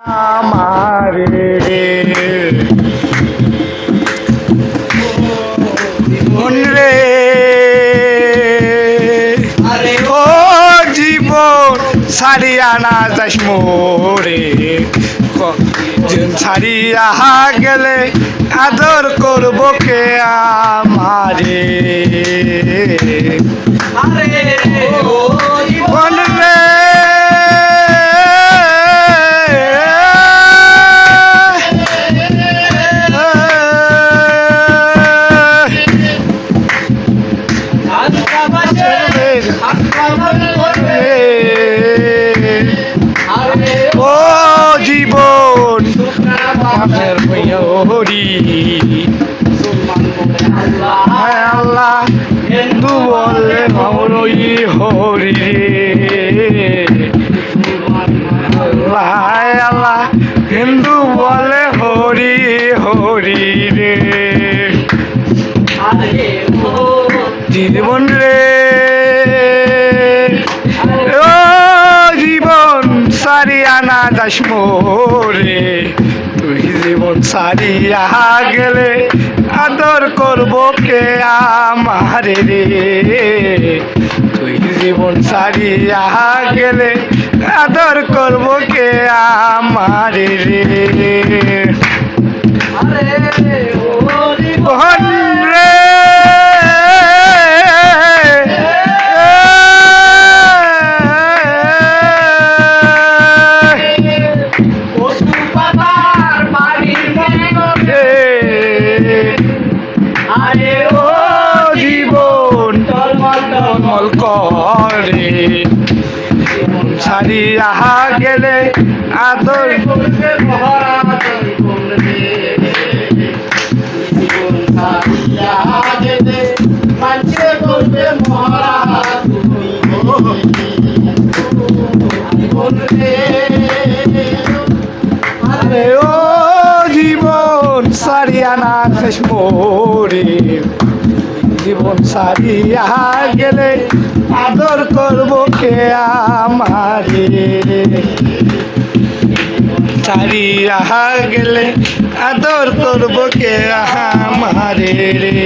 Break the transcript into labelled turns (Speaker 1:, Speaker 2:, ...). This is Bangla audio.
Speaker 1: আমারে মন রে ও জীবন ছাড়িয়া না যাস মোরে ছাড়িয়া গেলে আদর করব কে আমারে মন রে ও জীবন হরি আল্লাহ হিন্দু বলে হরি হরি আল্লাহ আল্লাহ হিন্দু বলে হরি হরি রে জীবন রে ও জীবন সারিয়া না যাস মোরে তুই জীবন সারিয়া গেলে আদর করব কে আমারে রে তুই জীবন সারিয়া গেলে আদর করব কে আমারে রে মোহন রে ও জীবন টলমল করে ছাড়িয়া গেলে আদর ও জীবন সারিয়া না যাস মোরে জীবন সারিয়া গেলে আদর করব কে আমারে সারিয়া গেলে আদর করব কে আমারে রে